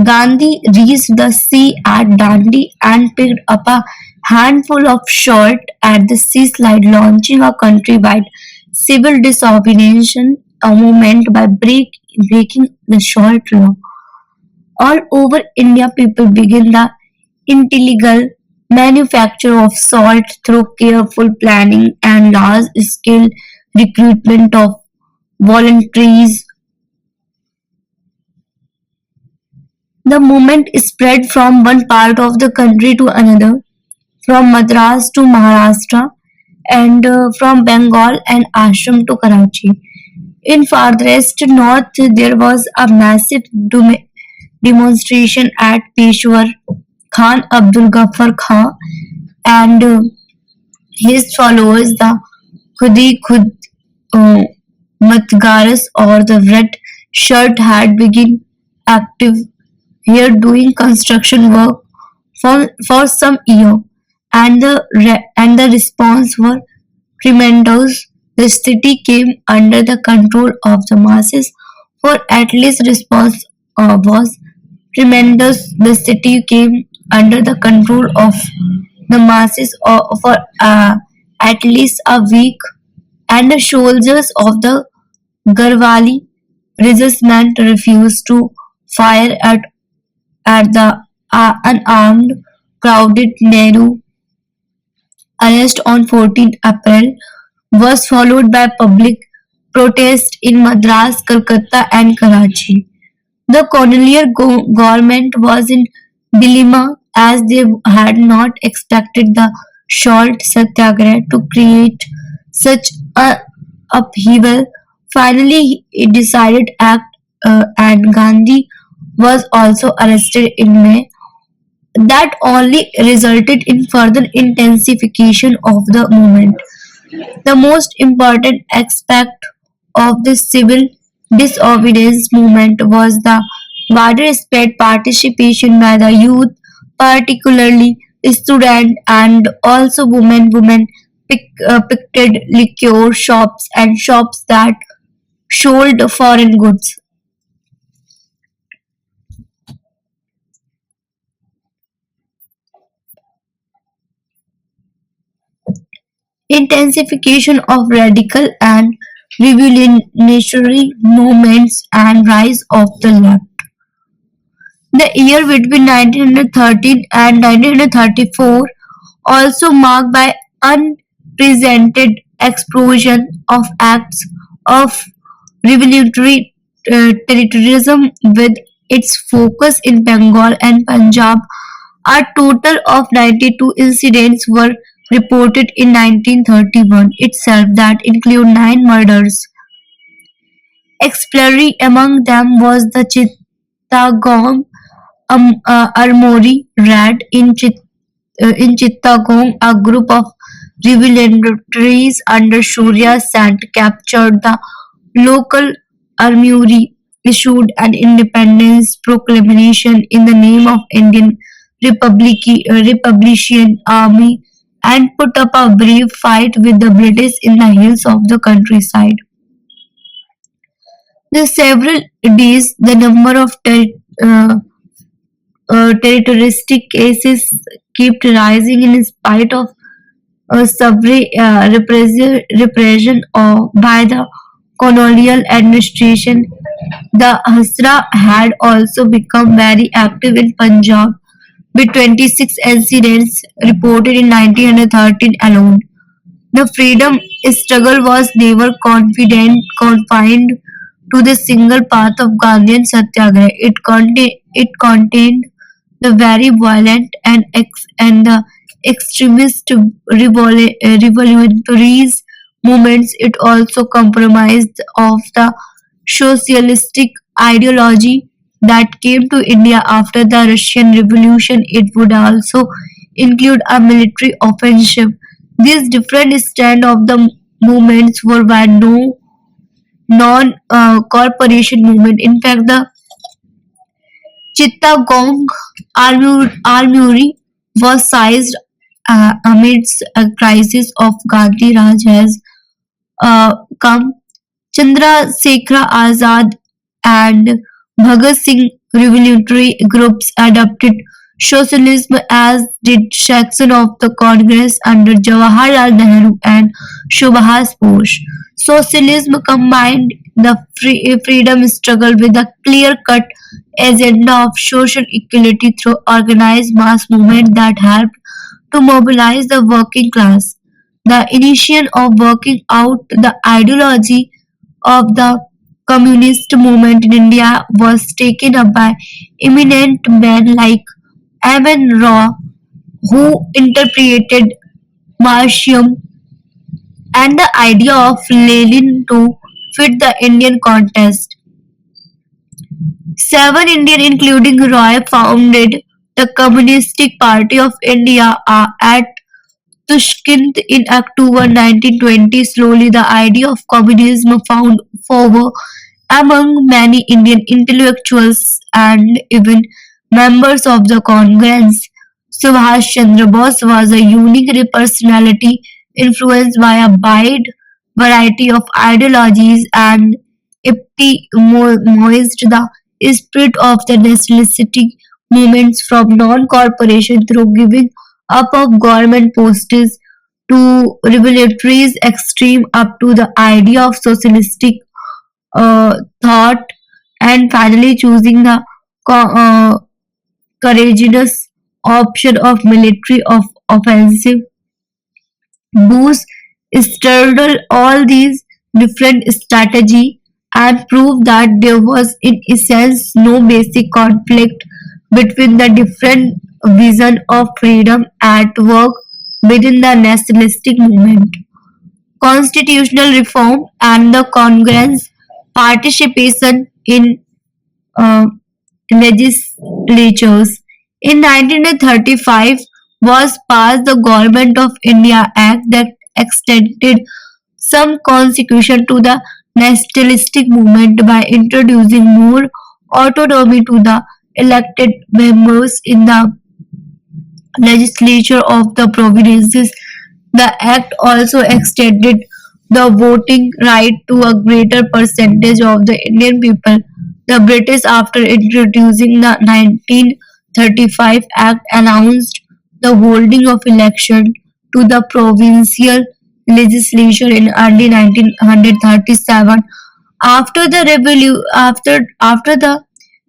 Speaker 1: Gandhi reached the sea at Dandi and picked up a handful of salt at the seaside, launching a countrywide civil disobedience movement by breaking the salt law. All over India, people began the illegal manufacture of salt through careful planning and large-scale recruitment of volunteers. The movement spread from one part of the country to another, from Madras to Maharashtra, and from Bengal and Assam to Karachi. In farthest north, there was a massive demonstration at Peshawar. Khan Abdul Ghaffar Khan and his followers, the Khudi Khud uh, Matgaras or the Red Shirt, had been active here doing construction work for some year, and the response were tremendous. The city came under the control of the masses, for at least response was tremendous. The city came under the control of the masses for at least a week, and the soldiers of the Garwali resistance refused to fire at the unarmed, crowded Nehru arrest on 14 April was followed by public protest in Madras, Calcutta, and Karachi. The colonial government was in dilemma as they had not expected the salt satyagraha to create such a upheaval. Finally, it decided act, and Gandhi was also arrested in May. That only resulted in further intensification of the movement. The most important aspect of the civil disobedience movement was the widespread participation by the youth, particularly students and also women. Women picketed liquor shops and shops that sold foreign goods. Intensification of radical and revolutionary movements and rise of the left. The year between 1913 and 1934 also marked by unprecedented explosion of acts of revolutionary terrorism with its focus in Bengal and Punjab. A total of 92 incidents were reported in 1931 itself that include 9 murders. Exemplary among them was the Chittagong Armory raid in Chittagong. A group of revolutionaries under Surya Sant captured the local armory, issued an independence proclamation in the name of Indian Republican Army, and put up a brave fight with the British in the hills of the countryside. The several days, the number of terroristic cases kept rising in spite of severe repression by the colonial administration. The Hasra had also become very active in Punjab, with 26 incidents reported in 1913 alone. The freedom struggle was never confined to the single path of Gandhian Satyagraha. It contained the very violent and the extremist revolutionaries movements. It also compromised of the socialistic ideology that came to India after the Russian Revolution. It would also include a military offensive. These different stand of the movements were by no non-corporation movement. In fact, the Chittagong Armoury was seized amidst a crisis of Gandhi Raj has come. Chandrasekhar Azad and Bhagat Singh revolutionary groups adopted socialism, as did section of the Congress under Jawaharlal Nehru and Subhas Bose. Socialism combined the freedom struggle with a clear-cut agenda of social equality through organized mass movement that helped to mobilize the working class. The initiation of working out the ideology of the communist movement in India was taken up by eminent men like Amin Rao, who interpreted Marxism and the idea of Lenin to fit the Indian context. Seven Indians, including Roy, founded the Communist Party of India at Tushkent in October 1920. Slowly, the idea of communism found favor among many Indian intellectuals and even members of the Congress. Subhash Chandra Bose was a unique personality influenced by a wide variety of ideologies and epitomized the spirit of the nationalistic movements from non-corporation through giving up of government posts to revolutionaries extreme up to the idea of socialistic thought and finally choosing the courageous option of military of offensive. Booth studied all these different strategy and proved that there was in essence no basic conflict between the different vision of freedom at work within the nationalistic movement. Constitutional reform and the Congress participation in uh, legislatures. In 1935 was passed the Government of India Act that extended some constitution to the nationalistic movement by introducing more autonomy to the elected members in the legislature of the provinces. The act also extended the voting right to a greater percentage of the Indian people. The British, after introducing the 1935 Act, announced the holding of election to the provincial legislature in early 1937. After the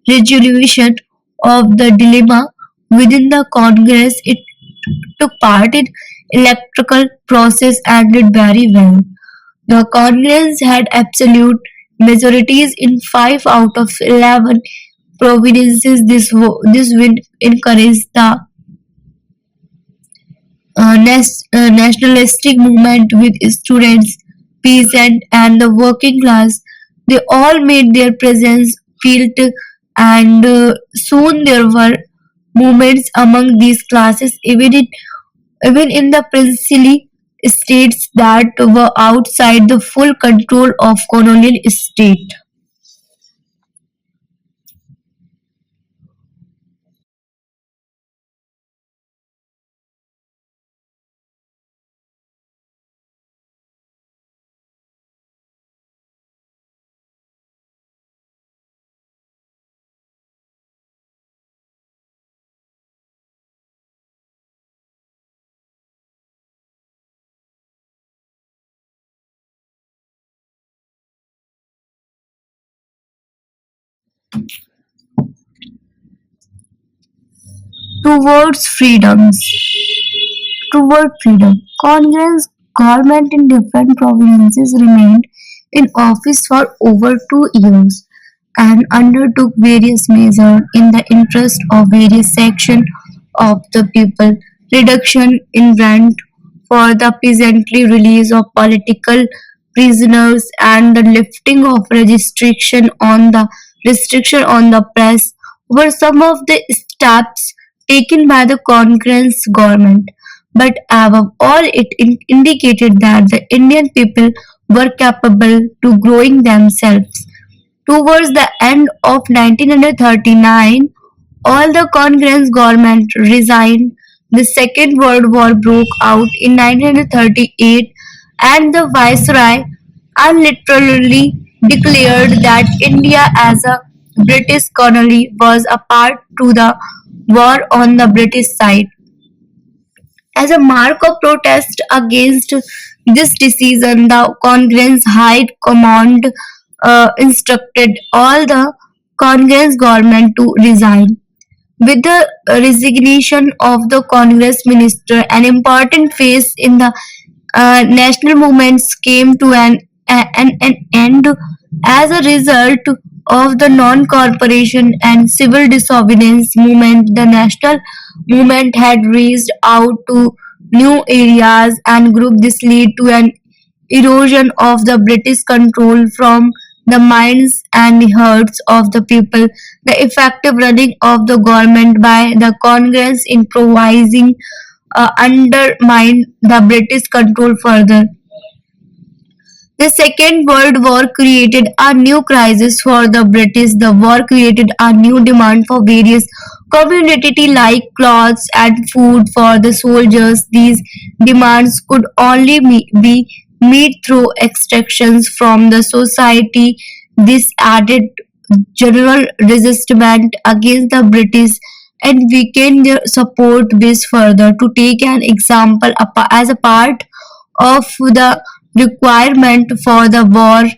Speaker 1: resolution of the dilemma within the Congress, it took part in electoral process and did very well. The Congress had absolute majorities in 5 out of 11 provinces. This win encouraged the nationalistic movement with students, peasants, and the working class. They all made their presence felt, and soon there were movements among these classes, even in the princely states that were outside the full control of colonial state. Towards freedoms. Toward freedom, Congress government in different provinces remained in office for over 2 years and undertook various measures in the interest of various sections of the people. Reduction in rent for the peasantry, release of political prisoners, and the lifting of restriction on the press were some of the steps taken by the Congress government. But above all, it indicated that the Indian people were capable to growing themselves. Towards the end of 1939, all the Congress government resigned. The Second World War broke out in 1938, and the Viceroy unilaterally declared that India, as a British colony, was a part to the war on the British side. As a mark of protest against this decision, the Congress High Command instructed all the Congress government to resign. With the resignation of the Congress minister, an important phase in the national movements came to an end. As a result of the non-corporation and civil disobedience movement, the national movement had reached out to new areas and groups. This led to an erosion of the British control from the minds and hearts of the people, the effective running of the government by the Congress improvising undermined the British control further. The Second World War created a new crisis for the British. The war created a new demand for various commodities like clothes and food for the soldiers. These demands could only be met through extractions from the society. This added general resistance against the British and weakened their support base further. To take an example, as a part of the requirement for the war,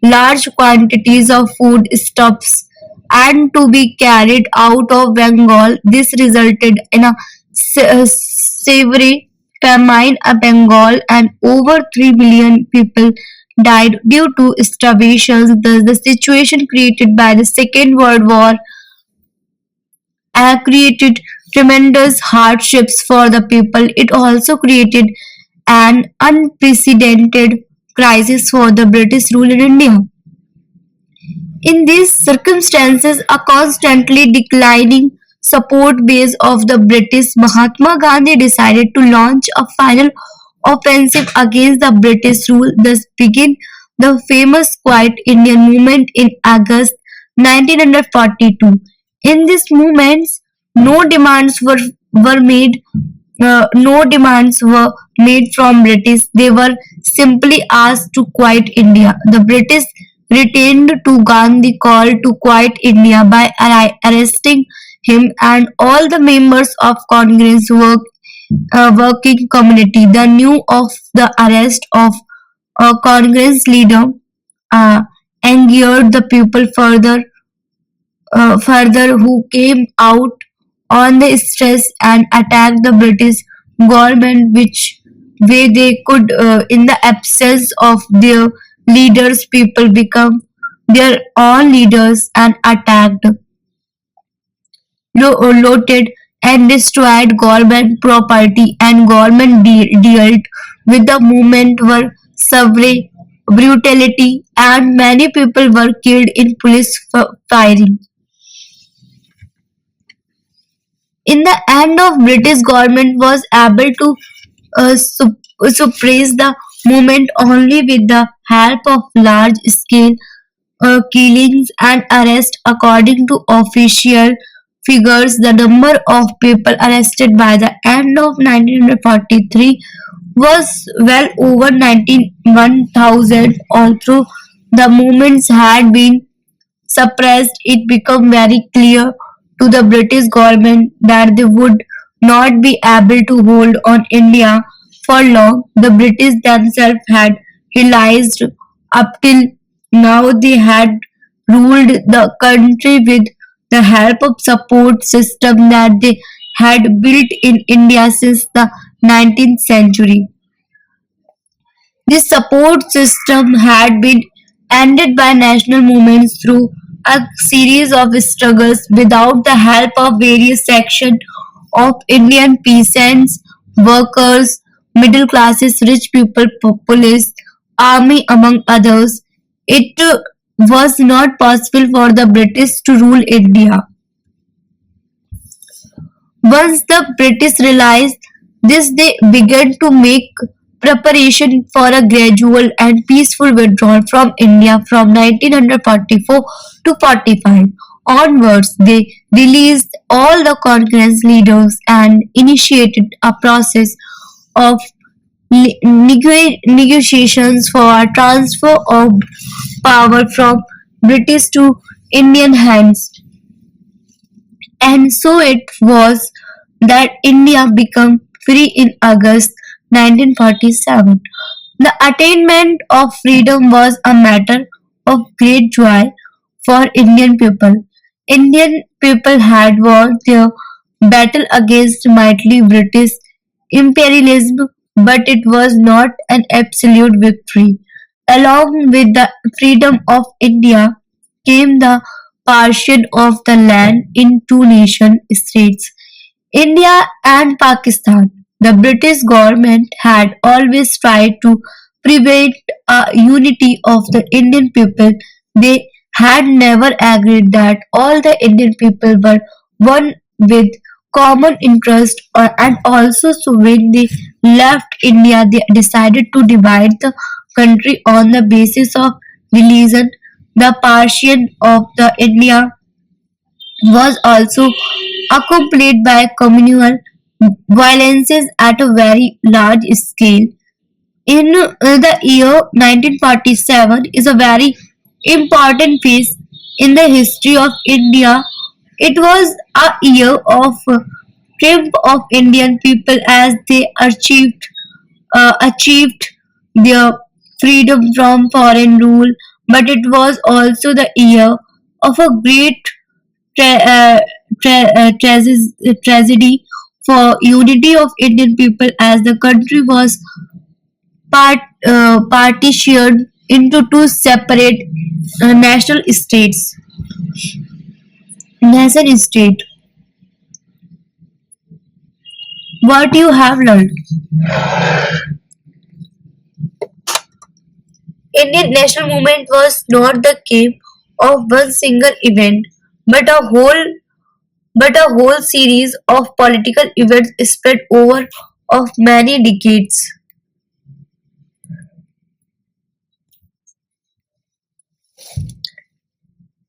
Speaker 1: large quantities of food stuffs and to be carried out of Bengal. This resulted in a severe famine in Bengal, and over 3 million people died due to starvation. The situation created by the Second World War created tremendous hardships for the people. It also created an unprecedented crisis for the British rule in India. In these circumstances, a constantly declining support base of the British, Mahatma Gandhi decided to launch a final offensive against the British rule, thus began the famous Quiet Indian movement in August 1942. In these movements, no demands were made no demands were made from British. They were simply asked to quiet India. The British returned to Gandhi call to quiet India by arresting him and all the members of Congress working community. The news of the arrest of a Congress leader uh, angered the people further who came out on the stress and attacked the British government which way they could. In the absence of their leaders, people become their own leaders and attacked, looted and destroyed government property, and government dealt with the movement were severe brutality and many people were killed in police firing. In the end of British government was able to suppress the movement only with the help of large scale killings and arrests. According to official figures, the number of people arrested by the end of 1943 was well over 91,000. Although the movements had been suppressed, it became very clear to the British government that they would not be able to hold on India for long. The British themselves had realized up till now they had ruled the country with the help of support system that they had built in India since the 19th century. This support system had been ended by national movements through a series of struggles without the help of various sections of Indian peasants, workers, middle classes, rich people, police, army, among others. It was not possible for the British to rule India. Once the British realized this, they began to make preparation for a gradual and peaceful withdrawal from India from 1944 to 45. Onwards, they released all the Congress leaders and initiated a process of negotiations for a transfer of power from British to Indian hands. And so it was that India became free in August 1947. The attainment of freedom was a matter of great joy for Indian people. Indian people had won their battle against mighty British imperialism, but it was not an absolute victory. Along with the freedom of India came the partition of the land in two nation states, India and Pakistan. The British government had always tried to prevent a unity of the Indian people. They had never agreed that all the Indian people were one with common interest and also so when they left India they decided to divide the country on the basis of religion. The partition of the India was also accompanied by communal violences at a very large scale. In the year 1947 is a very important phase in the history of India. It was a year of triumph of Indian people as they achieved their freedom from foreign rule, but it was also the year of a great tra- uh, tragedy for unity of Indian people as the country was partitioned into two separate national states. Nation state. What you have learned? Indian national movement was not the game of one single event, but a whole series of political events spread over of many decades.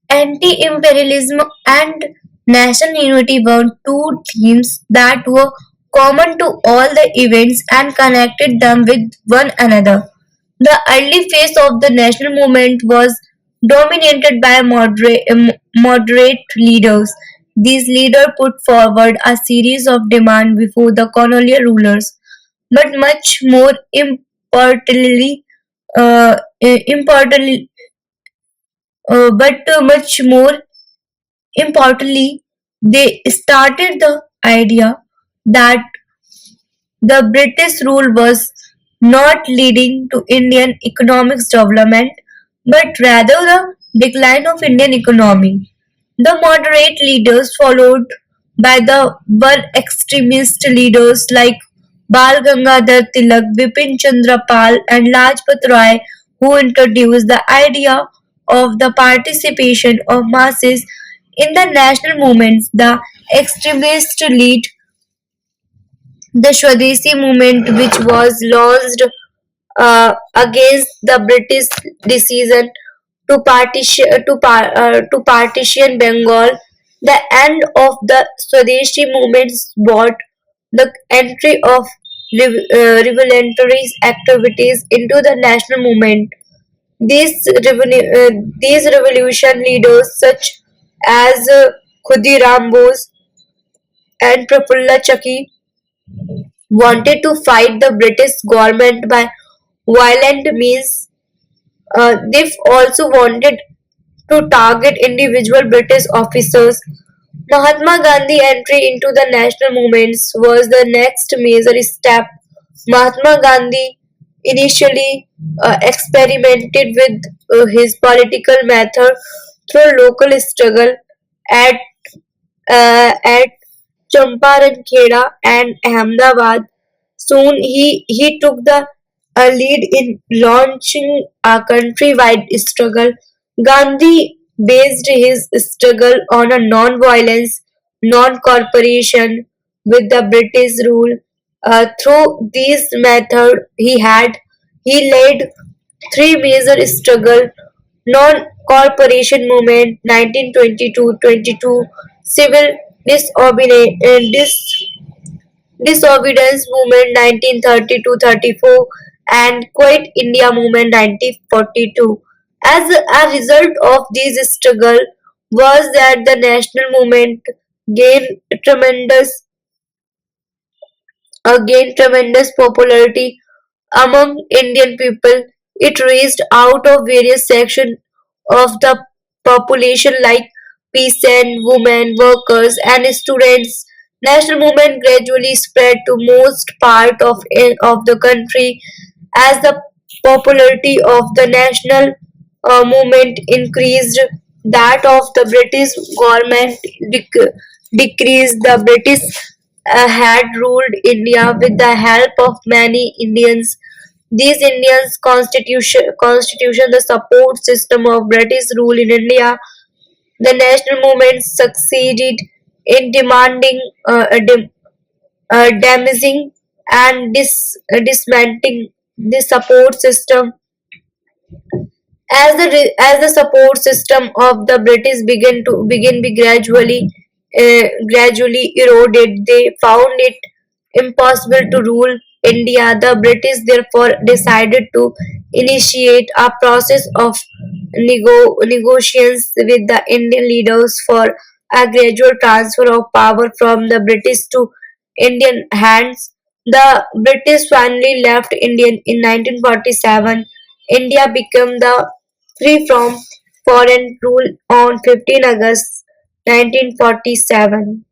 Speaker 1: Anti-imperialism and national unity were two themes that were common to all the events and connected them with one another. The early phase of the national movement was dominated by moderate leaders. These leaders put forward a series of demands before the colonial rulers, but uh, importantly, much more importantly, they started the idea that the British rule was not leading to Indian economic development, but rather the decline of Indian economy. The moderate leaders, followed by the were extremist leaders like Bal Gangadhar Tilak, Bipin Chandra Pal, and Lajpat Rai, who introduced the idea of the participation of masses in the national movements. The extremists lead the Swadeshi movement, which was launched against the British decision to partition Bengal. The end of the Swadeshi movement brought the entry of revolutionary activities into the national movement. These revolution leaders, such as Khudiram Bose and Prafulla Chaki, wanted to fight the British government by violent means. They also wanted to target individual British officers. Mahatma Gandhi's entry into the national movements was the next major step. Mahatma Gandhi initially experimented with his political method through local struggle at at Champaran Kheda and Ahmedabad. Soon he took the lead in launching a countrywide struggle. Gandhi based his struggle on a non-violence, non-cooperation with the British rule. Through this method, he led three major struggle: non-cooperation movement 1922-22, civil disobedience movement 1932-34, and Quit India movement 1942. As a result of these struggle was that the national movement gained tremendous gained tremendous popularity among Indian people. It reached out of various sections of the population like peasants, women, workers, and students. National movement gradually spread to most part of the country as the popularity of the national movement increased. That of the British government decreased. The British had ruled India with the help of many Indians. These Indians constitution the support system of British rule in India. The national movement succeeded in demanding damaging and dismantling the support system. As the support system of the British began to begin be gradually eroded, they found it impossible to rule India. The British therefore decided to initiate a process of negotiations with the Indian leaders for a gradual transfer of power from the British to Indian hands. The British finally left India in 1947. India became the free from foreign rule on 15 August 1947.